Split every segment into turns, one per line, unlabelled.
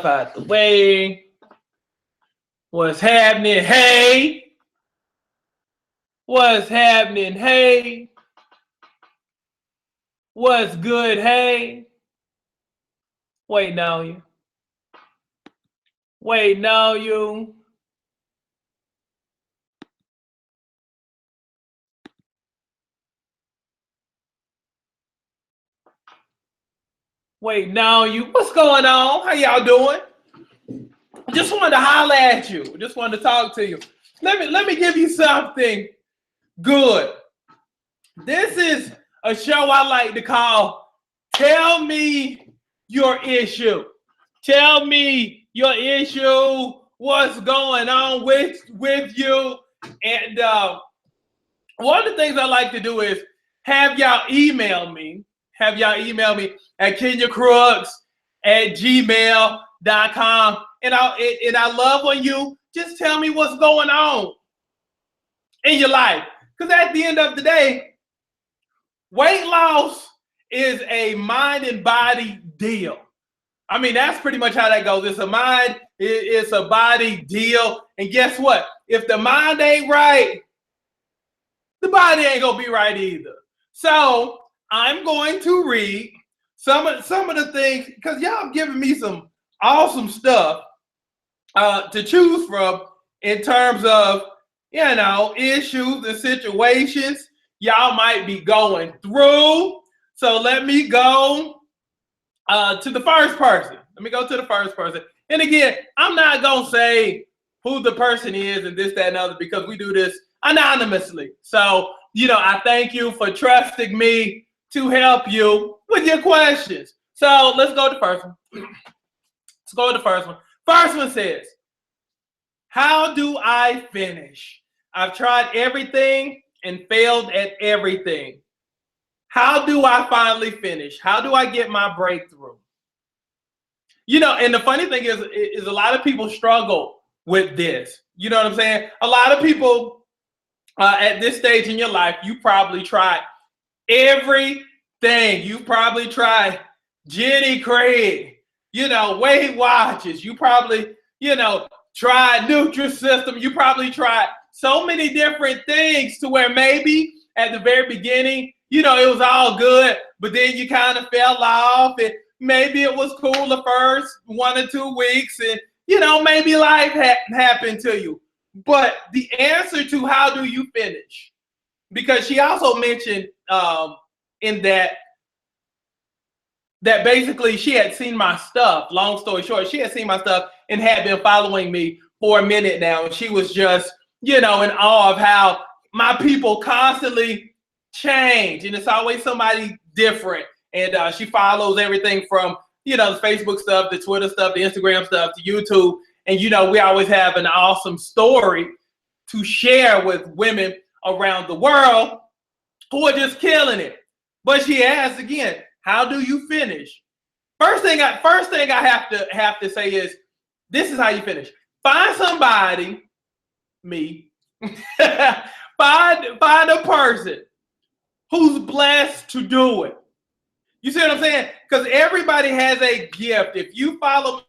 out the way. What's happening? Hey. What's happening? Hey. What's good? Hey. Waiting on you. Waiting on you. Waiting on you. What's going on? How y'all doing? Just wanted to holler at you. Just wanted to talk to you. Let me give you something good. This is a show I like to call Tell Me Your Issue. Tell me your issue. What's going on with you? And one of the things I like to do is have y'all email me. Have y'all email me at kenyacrooks@gmail.com. And I love when you just tell me what's going on in your life. Because at the end of the day, weight loss is a mind and body deal. I mean, that's pretty much how that goes. It's a mind, it's a body deal. And guess what? If the mind ain't right, the body ain't gonna be right either. So I'm going to read some of the things, because y'all giving me some awesome stuff to choose from in terms of, you know, issues and situations y'all might be going through. So let me go to the first person. Let me go to the first person. And again, I'm not going to say who the person is and this, that, and other, because we do this anonymously. So, you know, I thank you for trusting me to help you with your questions. So let's go to the first one. Let's go to the first one. First one says, how do I finish? I've tried everything and failed at everything. How do I finally finish? How do I get my breakthrough? You know, and the funny thing is a lot of people struggle with this. You know what I'm saying? A lot of people at this stage in your life, you probably tried everything. You probably tried Jenny Craig, you know, Weight Watchers. You probably, you know, tried Nutrisystem. You probably tried so many different things to where maybe at the very beginning, you know, it was all good, but then you kind of fell off, and maybe it was cool the first 1 or 2 weeks, and, you know, maybe life happened to you. But the answer to how do you finish, because she also mentioned in that basically she had seen my stuff, long story short, she had seen my stuff and had been following me for a minute now. And she was just, you know, in awe of how my people constantly change. And it's always somebody different. And she follows everything from, you know, the Facebook stuff, the Twitter stuff, the Instagram stuff, to YouTube. And, you know, we always have an awesome story to share with women around the world who are just killing it. But she asked again, how do you finish? First thing I have to say is, this is how you finish. Find somebody, me, find a person who's blessed to do it. You see what I'm saying? Because everybody has a gift. If you follow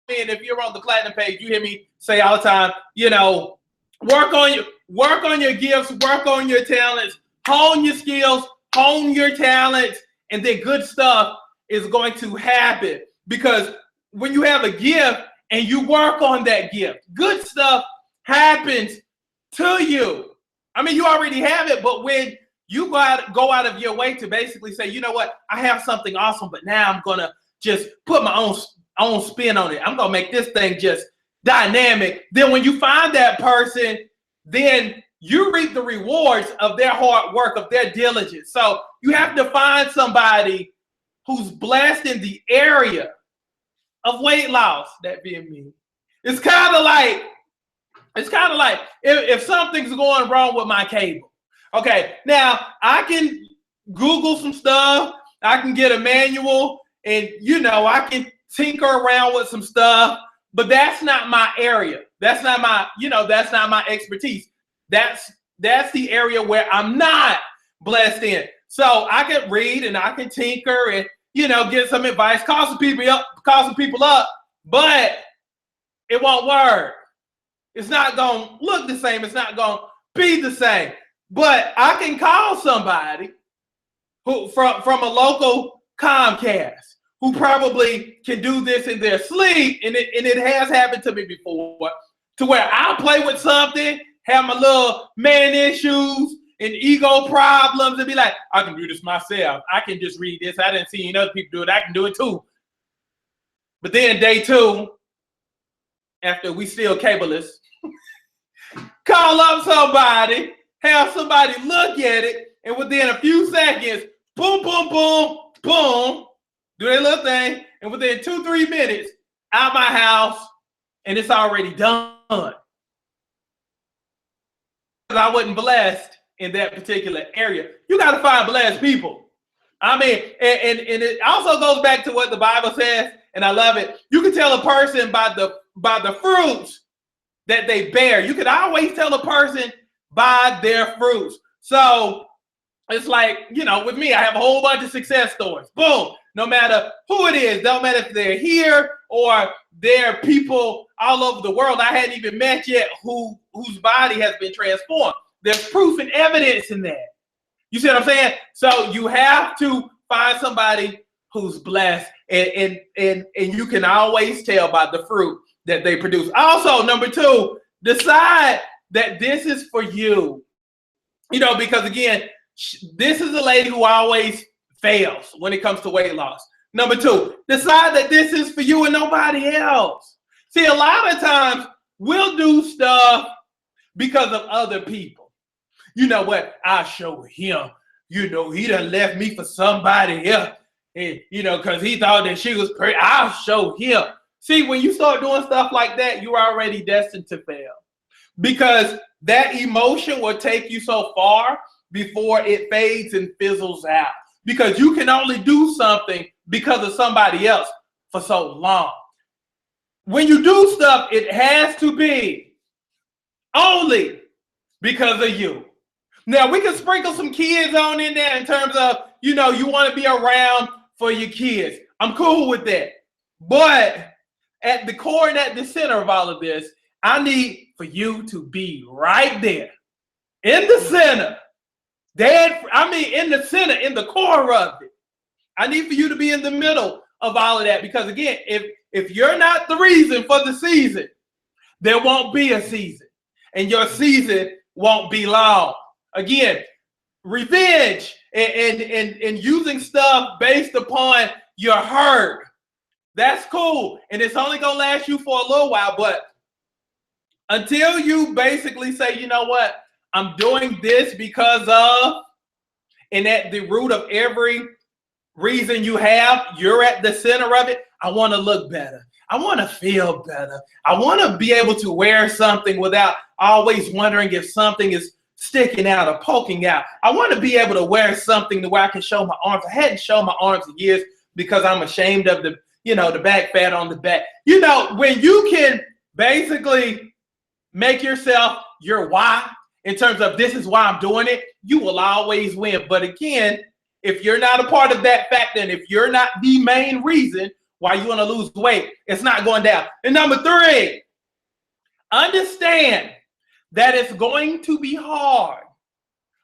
me and if you're on the platinum page, you hear me say all the time, you know, work on your gifts, work on your talents, hone your skills, hone your talents, and then good stuff is going to happen. Because when you have a gift and you work on that gift, good stuff happens to you. I mean, you already have it, but when you go out of your way to basically say, you know what, I have something awesome, but now I'm gonna just put my own spin on it. I'm gonna make this thing just dynamic. Then when you find that person, then you reap the rewards of their hard work, of their diligence. So you have to find somebody who's blessed in the area of weight loss, that being me. It's kind of like if something's going wrong with my cable. Okay, now I can Google some stuff, I can get a manual, and, you know, I can tinker around with some stuff, but that's not my area. That's not my, you know, that's not my expertise. That's the area where I'm not blessed in. So I can read and I can tinker and, you know, get some advice, call some people up, but it won't work. It's not going to look the same. It's not going to be the same. But I can call somebody who from a local Comcast who probably can do this in their sleep, and it has happened to me before, to where I'll play with something, have my little man issues and ego problems, and be like, I can do this myself. I can just read this. I didn't see any other people do it. I can do it too. But then day 2, after we still cableless, call up somebody, have somebody look at it, and within a few seconds, boom, boom, boom, boom, do their little thing, and within 2-3 minutes, out my house, and it's already done. I wasn't blessed in that particular area. You got to find blessed people. I mean, and it also goes back to what the Bible says, and I love it. You can tell a person by the fruits that they bear. You can always tell a person by their fruits. So it's like, with me, I have a whole bunch of success stories. Boom. No matter who it is, don't matter if they're here or they're people all over the world I hadn't even met yet whose body has been transformed. There's proof and evidence in that. You see what I'm saying? So you have to find somebody who's blessed, and you can always tell by the fruit that they produce. Also, number 2, decide that this is for you. Because again, this is a lady who always fails when it comes to weight loss. Number 2, decide that this is for you and nobody else. See, a lot of times we'll do stuff because of other people. You know what? I'll show him. He done left me for somebody else. And, because he thought that she was pretty. I'll show him. See, when you start doing stuff like that, you're already destined to fail. Because that emotion will take you so far before it fades and fizzles out. Because you can only do something because of somebody else for so long. When you do stuff, it has to be only because of you. Now, we can sprinkle some kids on in there in terms of, you want to be around for your kids. I'm cool with that. But at the core and at the center of all of this, I need for you to be right there in the center. In the center, in the core of it. I need for you to be in the middle of all of that. Because again, if you're not the reason for the season, there won't be a season. And your season won't be long. Again, revenge and using stuff based upon your hurt. That's cool. And it's only going to last you for a little while. But until you basically say, you know what? I'm doing this because of, and at the root of every reason you have, you're at the center of it. I want to look better. I want to feel better. I want to be able to wear something without always wondering if something is sticking out or poking out. I want to be able to wear something to where I can show my arms. I hadn't shown my arms in years because I'm ashamed of the back fat on the back. When you can basically make yourself your why, in terms of this is why I'm doing it, you will always win. But again, if you're not a part of that factor, and if you're not the main reason why you want to lose weight, it's not going down. And number 3, understand that it's going to be hard,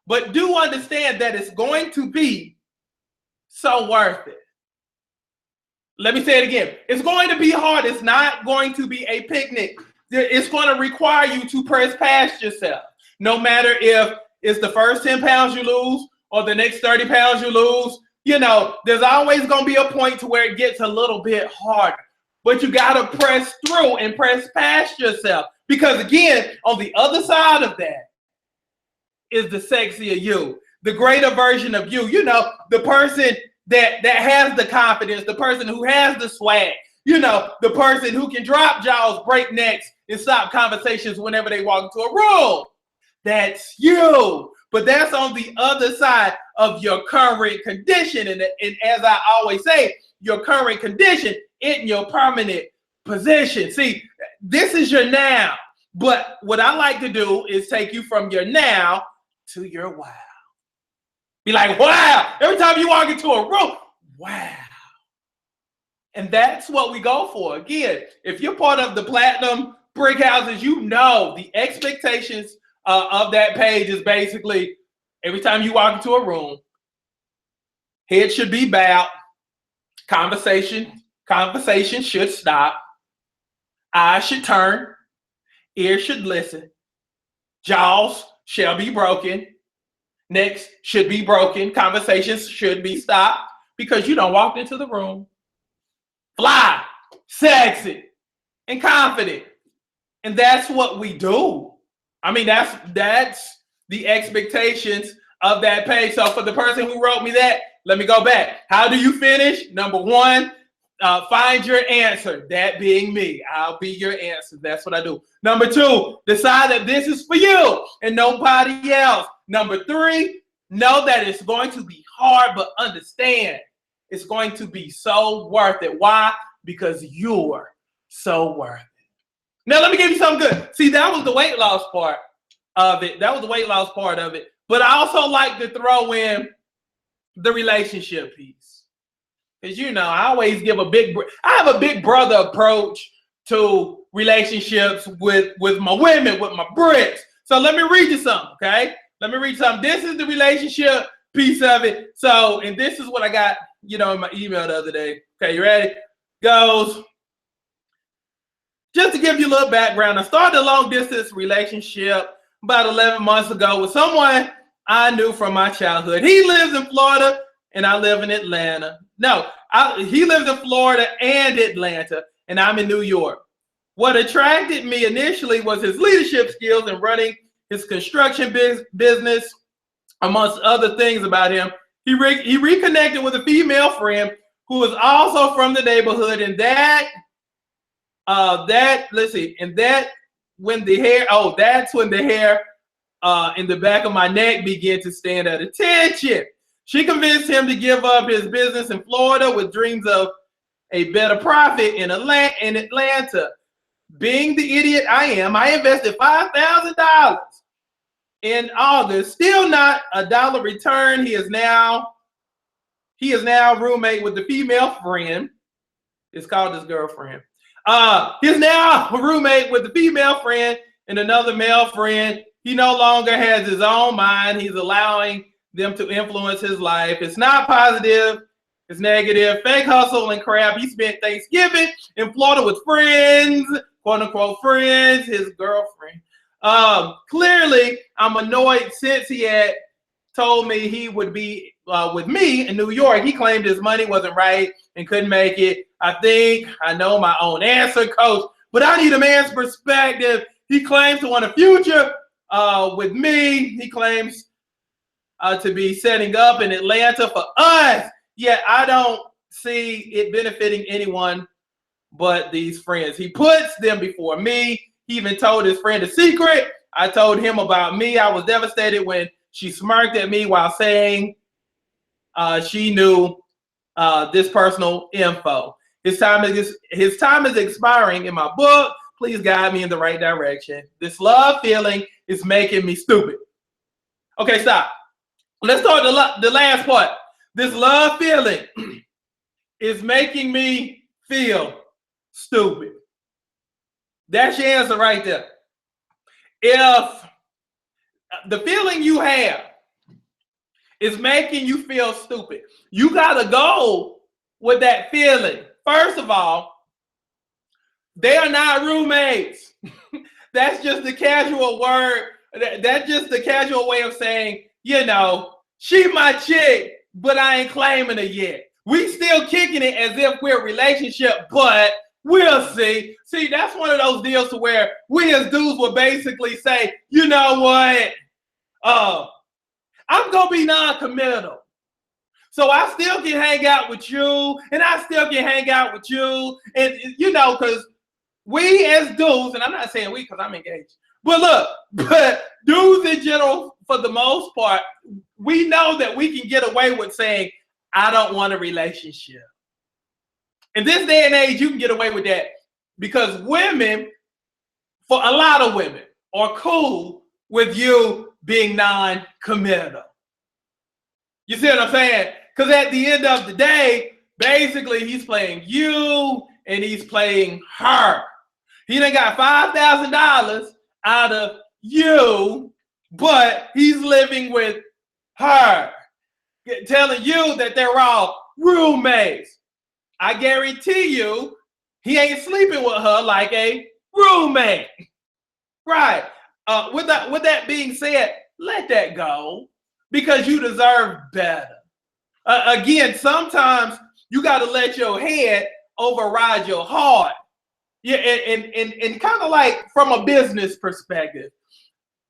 but do understand that it's going to be so worth it. Let me say it again. It's going to be hard. It's not going to be a picnic. It's going to require you to press past yourself. No matter if it's the first 10 pounds you lose or the next 30 pounds you lose, there's always going to be a point to where it gets a little bit harder. But you got to press through and press past yourself. Because again, on the other side of that is the sexier you, the greater version of you. The person that has the confidence, the person who has the swag, the person who can drop jaws, break necks, and stop conversations whenever they walk into a room. That's you. But that's on the other side of your current condition. And as I always say, your current condition isn't your permanent position. See, this is your now. But what I like to do is take you from your now to your wow. Be like, wow. Every time you walk into a room, wow. And that's what we go for. Again, if you're part of the platinum brick houses, you know the expectations of that page is basically every time you walk into a room, head should be bowed, conversation should stop, eyes should turn, ears should listen, jaws shall be broken, necks should be broken, conversations should be stopped, because you done walked into the room fly, sexy, and confident. And that's what we do. I mean, that's the expectations of that page. So for the person who wrote me that, let me go back. How do you finish? Number one, find your answer. That being me. I'll be your answer. That's what I do. Number two, decide that this is for you and nobody else. Number three, know that it's going to be hard, but understand it's going to be so worth it. Why? Because you're so worth it. Now, let me give you something good. See, that was the weight loss part of it. But I also like to throw in the relationship piece. Because, you know, I always give I have a big brother approach to relationships with my women, with my bricks. So let me read you something, okay? This is the relationship piece of it. So, and this is what I got, you know, in my email the other day. Okay, you ready? Goes, just to give you a little background, I started a long distance relationship about 11 months ago with someone I knew from my childhood. He lives in Florida and I live in Atlanta. He lives in Florida and Atlanta, and I'm in New York. What attracted me initially was his leadership skills in running his construction business, amongst other things about him. He reconnected with a female friend who was also from the neighborhood, and that's when the hair in the back of my neck began to stand at attention. She convinced him to give up his business in Florida with dreams of a better profit in Atlanta. Being the idiot I am, I invested $5,000 in August. Still not a dollar return. He is now roommate with the female friend. It's called his girlfriend. He's now a roommate with the female friend and another male friend. He no longer has his own mind. He's allowing them to influence his life. It's not positive. It's negative. Fake hustle and crap. He spent Thanksgiving in Florida with friends, quote unquote friends, his girlfriend. Clearly, I'm annoyed since he had told me he would be with me in New York. He claimed his money wasn't right and couldn't make it. I think I know my own answer, coach, but I need a man's perspective. He claims to want a future with me. He claims to be setting up in Atlanta for us. Yet I don't see it benefiting anyone but these friends. He puts them before me. He even told his friend a secret. I told him about me. I was devastated when she smirked at me while saying she knew this personal info. His time is expiring in my book. Please guide me in the right direction. This love feeling is making me stupid. Okay, stop. Let's start the last part. This love feeling is making me feel stupid. That's your answer right there. If the feeling you have is making you feel stupid, you got to go with that feeling. First of all, they are not roommates. That's just the casual word. That's just the casual way of saying, you know, she my chick, but I ain't claiming her yet. We still kicking it as if we're a relationship, but we'll see. See, that's one of those deals to where we as dudes will basically say, you know what? I'm going to be non-committal. So I still can hang out with you, and I still can hang out with you. And, you know, because we as dudes, and I'm not saying we because I'm engaged, but dudes in general, for the most part, we know that we can get away with saying, I don't want a relationship. In this day and age, you can get away with that because women, for a lot of women, are cool with you being non-committal. You see what I'm saying? Because at the end of the day, Basically, he's playing you and he's playing her. He done got $5,000 out of you, but he's living with her, telling you that they're all roommates. I guarantee you, he ain't sleeping with her like a roommate. Right. With that being said, let that go because you deserve better. Again, sometimes you got to let your head override your heart. Yeah, and kind of like from a business perspective,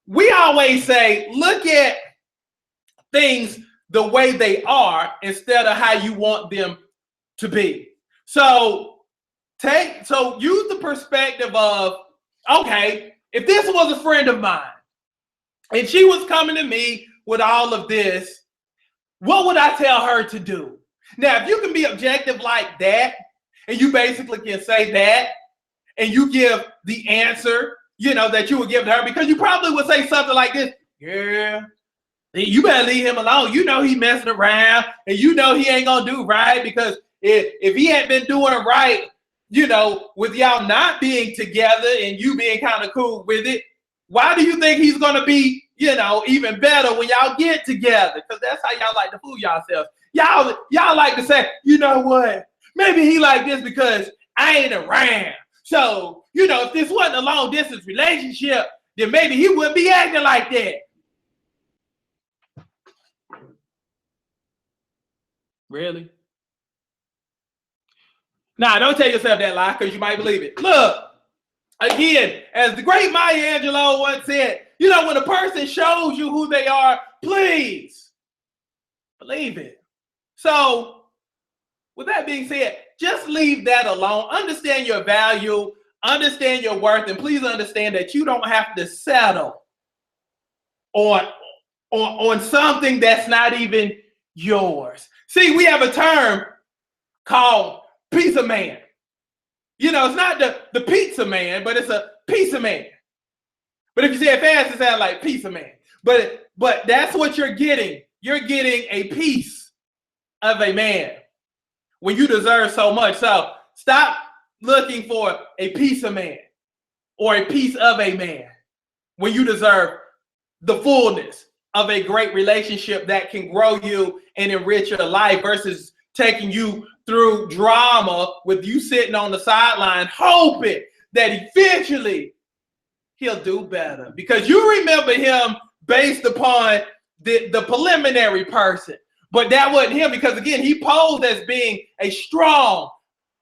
we always say, look at things the way they are instead of how you want them to be. So use the perspective of, okay, if this was a friend of mine and she was coming to me with all of this, what would I tell her to do? Now, if you can be objective like that, and you basically can say that, and you give the answer, that you would give to her, because you probably would say something like this: yeah, you better leave him alone. He messing around, and he ain't gonna do right, because if he had been doing it right, with y'all not being together and you being kind of cool with it, why do you think he's gonna be, even better when y'all get together? Because that's how y'all like to fool yourselves. Y'all like to say, you know what? Maybe he like this because I ain't around. So, if this wasn't a long distance relationship, then maybe he wouldn't be acting like that. Really? Nah, don't tell yourself that lie, because you might believe it. Look, again, as the great Maya Angelou once said, when a person shows you who they are, please believe it. So, with that being said, just leave that alone. Understand your value, understand your worth, and please understand that you don't have to settle on something that's not even yours. See, we have a term called pizza man. It's not the pizza man, but it's a pizza man. But if you say it fast, it sounds like pizza man. But that's what you're getting. You're getting a piece of a man when you deserve so much. So stop looking for a piece of man or a piece of a man when you deserve the fullness of a great relationship that can grow you and enrich your life, versus taking you through drama with you sitting on the sideline hoping that eventually he'll do better, because you remember him based upon the preliminary person. But that wasn't him, because again, he posed as being a strong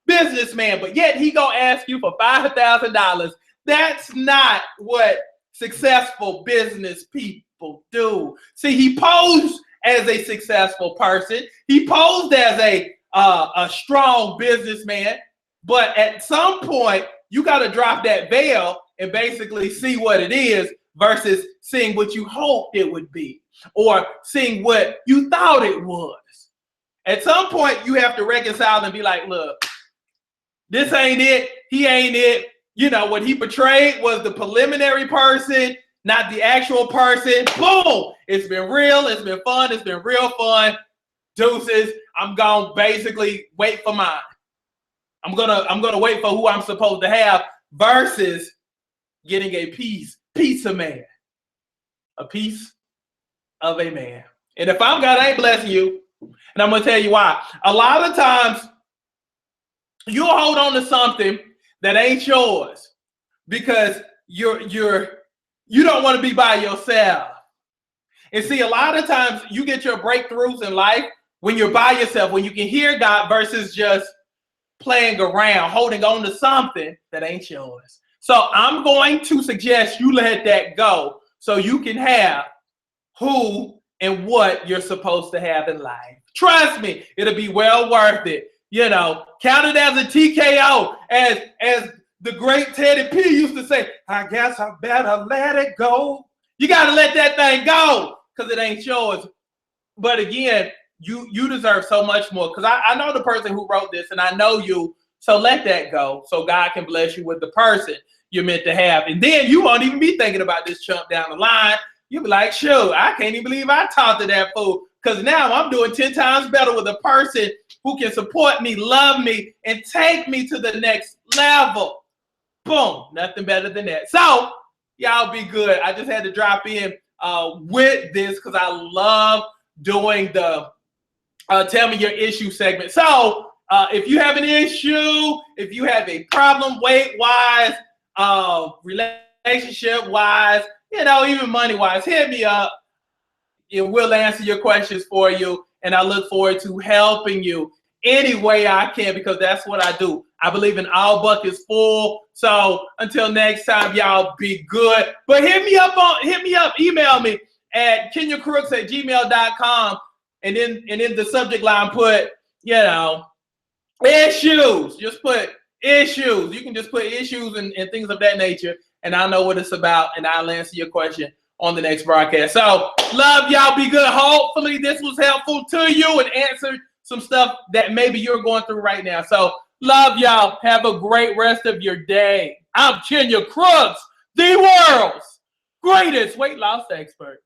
businessman, but yet he gonna ask you for $5,000. That's not what successful business people do. See, he posed as a successful person. He posed as a strong businessman, but at some point you got to drop that veil and basically see what it is versus seeing what you hoped it would be or seeing what you thought it was. At some point you have to reconcile and be like, look, this ain't it. He ain't it. What he portrayed was the preliminary person, not the actual person. Boom! It's been real. It's been fun. It's been real fun. Deuces. I'm gonna basically wait for mine. I'm gonna wait for who I'm supposed to have versus getting a pizza man, a piece of a man. And if I'm God, I ain't blessing you. And I'm gonna tell you why. A lot of times you'll hold on to something that ain't yours because you don't want to be by yourself. And see, a lot of times you get your breakthroughs in life when you're by yourself, when you can hear God versus just playing around, holding on to something that ain't yours. So I'm going to suggest you let that go so you can have who and what you're supposed to have in life. Trust me, it'll be well worth it. Count it as a TKO, as the great Teddy P used to say, I guess I better let it go. You got to let that thing go because it ain't yours. But again, you deserve so much more, because I know the person who wrote this and I know you. So let that go so God can bless you with the person you're meant to have. And then you won't even be thinking about this chump down the line. You'll be like, shoot, I can't even believe I talked to that fool, because now I'm doing 10 times better with a person who can support me, love me, and take me to the next level. Boom, nothing better than that. So y'all be good. I just had to drop in with this because I love doing the tell me your issue segment. So if you have an issue, if you have a problem weight-wise, relationship-wise, you know, even money-wise, hit me up. And we'll answer your questions for you. And I look forward to helping you any way I can, because that's what I do. I believe in all buckets full. So until next time, y'all be good. But hit me up, email me at kenyacrooks@gmail.com. And then the subject line put, you know, issues. Just put issues. You can just put issues and things of that nature. And I'll know what it's about, and I'll answer your question on the next broadcast. So love y'all, be good. Hopefully this was helpful to you and answered some stuff that maybe you're going through right now. So love y'all. Have a great rest of your day. I'm Kenya Crooks, the world's greatest weight loss expert.